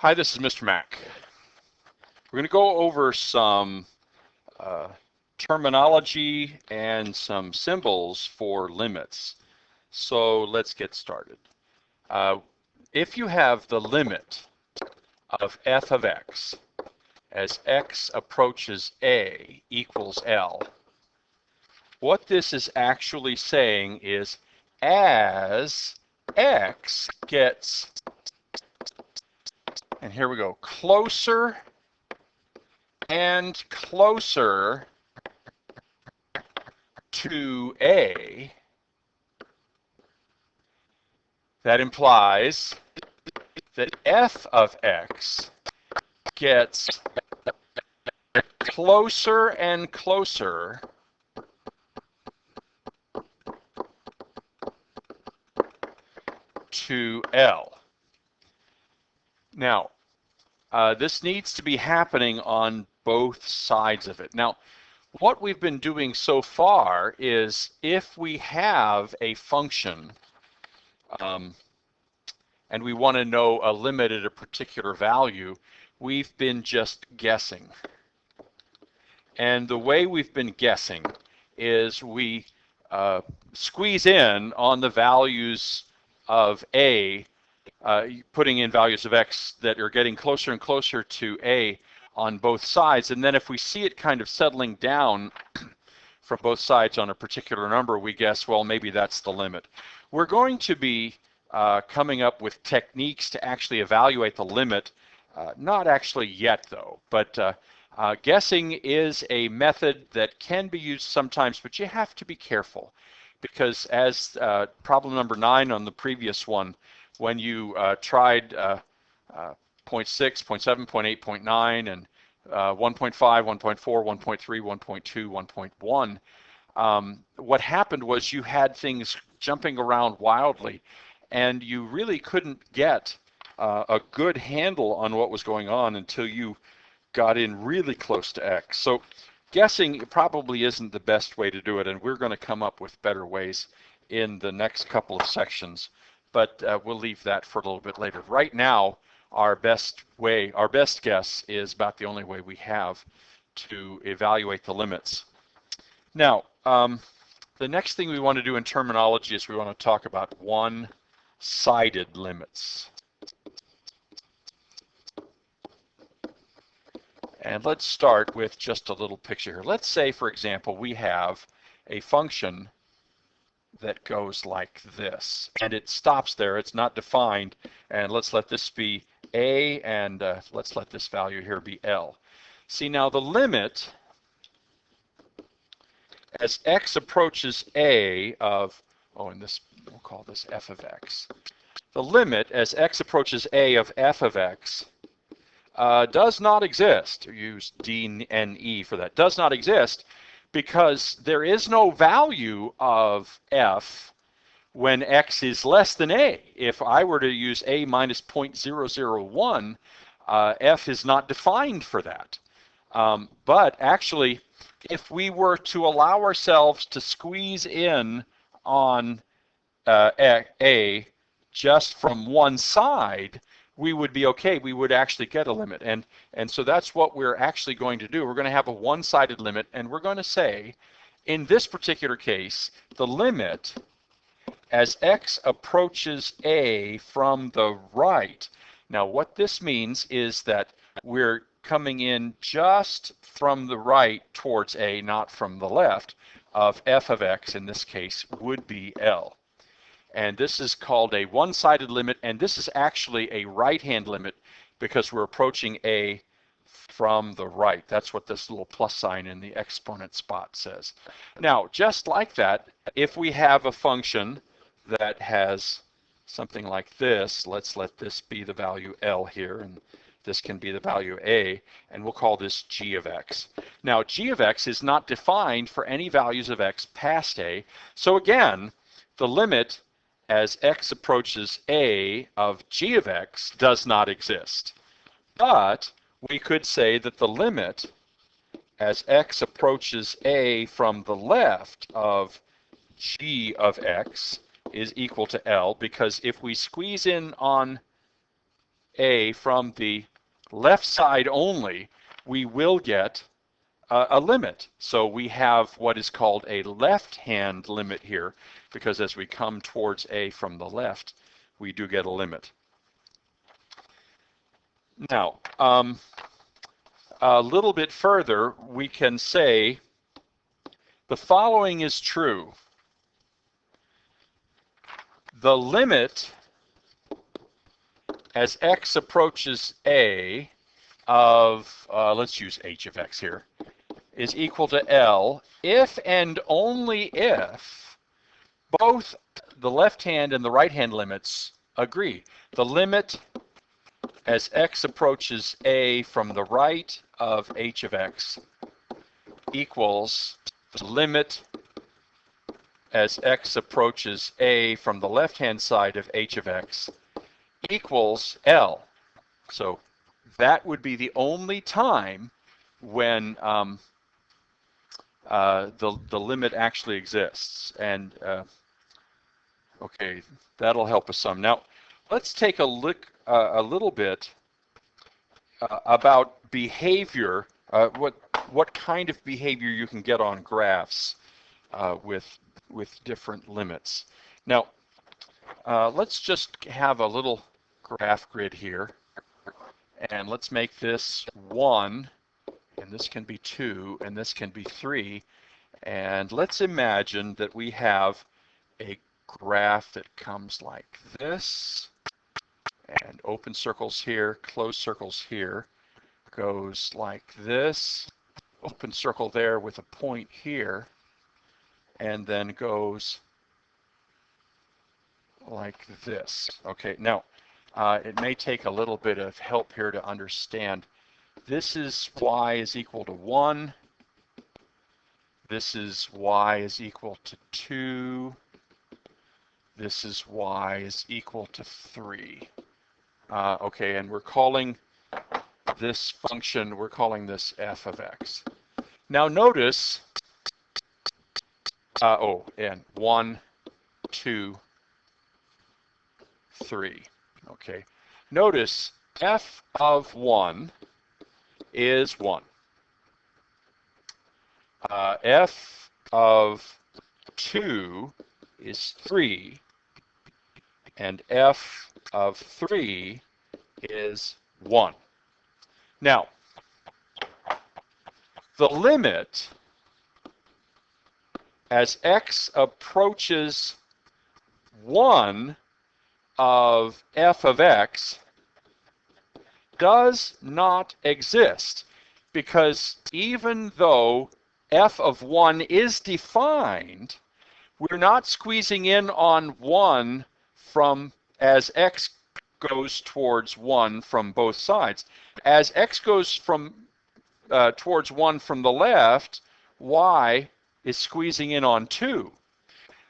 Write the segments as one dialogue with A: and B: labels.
A: Hi, this is Mr. Mack. We're going to go over some terminology and some symbols for limits. So let's get started. If you have the limit of f of x as x approaches a equals L, what this is actually saying is as x gets, and here we go, closer and closer to A, that implies that f of x gets closer and closer to L. Now, this needs to be happening on both sides of it. Now, what we've been doing so far is if we have a function and we want to know a limit at a particular value, we've been just guessing. And the way we've been guessing is we squeeze in on the values of A, putting in values of x that are getting closer and closer to A on both sides. And then if we see it kind of settling down from both sides on a particular number, we guess, well, maybe that's the limit. We're going to be coming up with techniques to actually evaluate the limit. Not actually yet, though, but guessing is a method that can be used sometimes, but you have to be careful because as problem number 9 on the previous one, when you tried 0.6, 0.7, 0.8, 0.9, and 1.5, 1.4, 1.3, 1.2, 1.1, what happened was you had things jumping around wildly, and you really couldn't get a good handle on what was going on until you got in really close to x. So guessing probably isn't the best way to do it, and we're going to come up with better ways in the next couple of sections, but we'll leave that for a little bit later. Right now, our best guess is about the only way we have to evaluate the limits. Now, the next thing we want to do in terminology is we want to talk about one-sided limits. And let's start with just a little picture here. Let's say, for example, we have a function that goes like this, and it stops there. It's not defined, and let's let this be A, and let's let this value here be L. See, now the limit as x approaches A of, and this, we'll call this f of x. The limit as x approaches A of f of x does not exist. Use D and E for that. Does not exist because there is no value of f when x is less than A. If I were to use A minus 0.001, f is not defined for that. But actually, if we were to allow ourselves to squeeze in on A just from one side, we would be okay. We would actually get a limit. And so that's what we're actually going to do. We're going to have a one-sided limit, and we're going to say, in this particular case, the limit as x approaches A from the right. Now, what this means is that we're coming in just from the right towards A, not from the left, of f of x, in this case, would be L. And this is called a one-sided limit, and this is actually a right-hand limit because we're approaching A from the right. That's what this little plus sign in the exponent spot says. Now, just like that, if we have a function that has something like this, let's let this be the value L here, and this can be the value A, and we'll call this g of x. Now, g of x is not defined for any values of x past A, so again, the limit as x approaches A of g of x does not exist. But we could say that the limit as x approaches A from the left of g of x is equal to L, because if we squeeze in on a from the left side only, we will get a limit. So we have what is called a left-hand limit here, because as we come towards a from the left, we do get a limit. Now, a little bit further, we can say the following is true. The limit as x approaches a of, let's use h of x here, is equal to L if and only if both the left-hand and the right-hand limits agree. The limit as x approaches a from the right of h of x equals the limit as x approaches a from the left-hand side of h of x equals L. So that would be the only time when the limit actually exists. And okay, that'll help us some. Now, let's take a look a little bit about behavior. What kind of behavior you can get on graphs with different limits. Now, let's just have a little graph grid here, and let's make this 1, and this can be 2, and this can be 3, and let's imagine that we have a graph that comes like this, and open circles here, closed circles here, goes like this, open circle there with a point here, and then goes like this. Okay, now it may take a little bit of help here to understand. This is y is equal to 1. This is y is equal to 2. This is y is equal to 3. Okay, and we're calling this function, we're calling this f of x. Now notice, and 1, 2, 3. Okay, notice f of 1 is 1. F of 2 is 3, and f of 3 is 1. Now, the limit as x approaches 1 of f of x does not exist, because even though f of 1 is defined, we're not squeezing in on 1 from as x goes towards 1 from both sides. As x goes from towards 1 from the left, y is squeezing in on 2.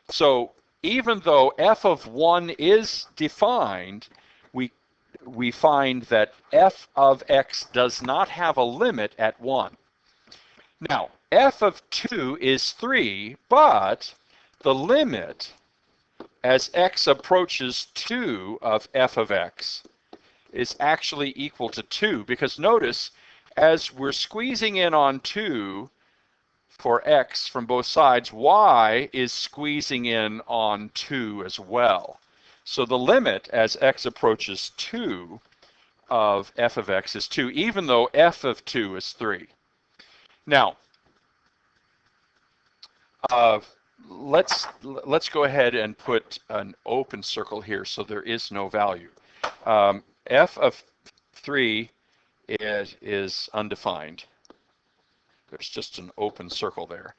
A: So even though f of 1 is defined, we find that f of x does not have a limit at 1. Now, f of 2 is 3, but the limit as x approaches 2 of f of x is actually equal to 2, because notice, as we're squeezing in on 2 for x from both sides, y is squeezing in on 2 as well. So the limit as x approaches 2 of f of x is 2, even though f of 2 is 3. Now, let's go ahead and put an open circle here so there is no value. F of 3 is undefined. There's just an open circle there.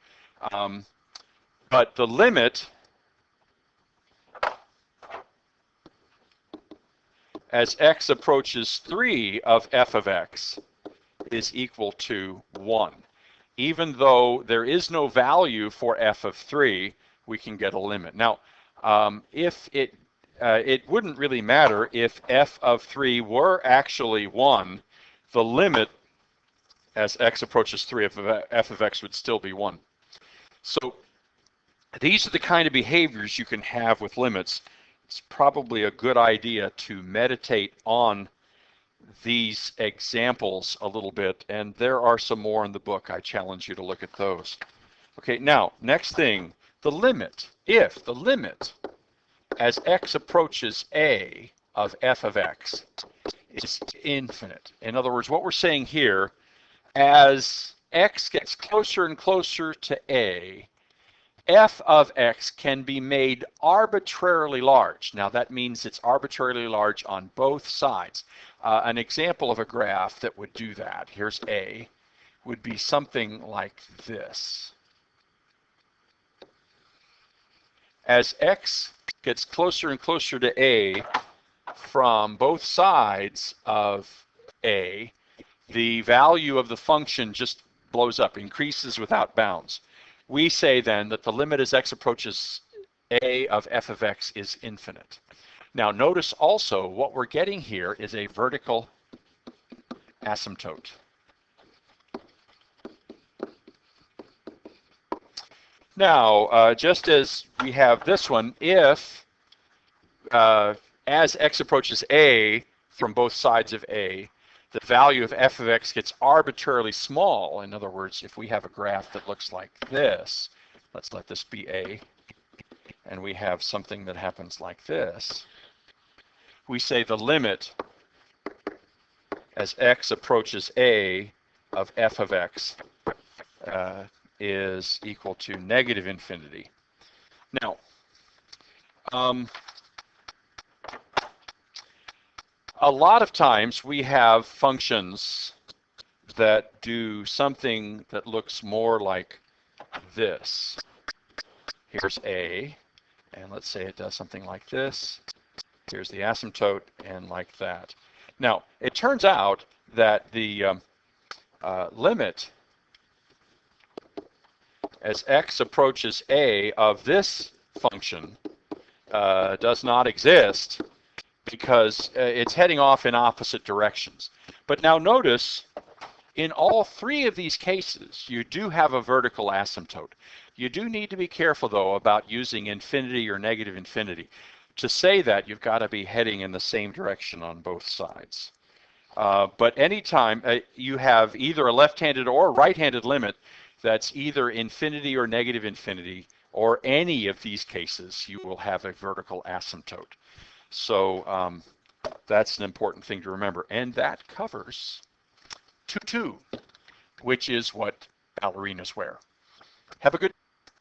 A: But the limit as x approaches 3 of f of x is equal to 1. Even though there is no value for f of 3, we can get a limit. Now, if it wouldn't really matter if f of 3 were actually 1, the limit as x approaches 3 of f of x would still be 1. So these are the kind of behaviors you can have with limits. It's probably a good idea to meditate on these examples a little bit, and there are some more in the book. I challenge you to look at those. Okay, now, next thing, the limit. If the limit as x approaches a of f of x is infinite. In other words, what we're saying here, as x gets closer and closer to a, f of x can be made arbitrarily large. Now that means it's arbitrarily large on both sides. An example of a graph that would do that, here's a, would be something like this. As x gets closer and closer to a from both sides of a, the value of the function just blows up, increases without bounds. We say then that the limit as x approaches a of f of x is infinite. Now notice also what we're getting here is a vertical asymptote. Now, just as we have this one, if as x approaches a from both sides of a, the value of f of x gets arbitrarily small. In other words, if we have a graph that looks like this, let's let this be a, and we have something that happens like this, we say the limit as x approaches a of f of x is equal to negative infinity. Now, a lot of times we have functions that do something that looks more like this. Here's a, and let's say it does something like this. Here's the asymptote, and like that. Now, it turns out that the limit as x approaches a of this function does not exist because it's heading off in opposite directions. But now notice, in all three of these cases, you do have a vertical asymptote. You do need to be careful, though, about using infinity or negative infinity. To say that, you've got to be heading in the same direction on both sides. But anytime you have either a left-handed or a right-handed limit that's either infinity or negative infinity, or any of these cases, you will have a vertical asymptote. So that's an important thing to remember. And that covers tutu, which is what ballerinas wear. Have a good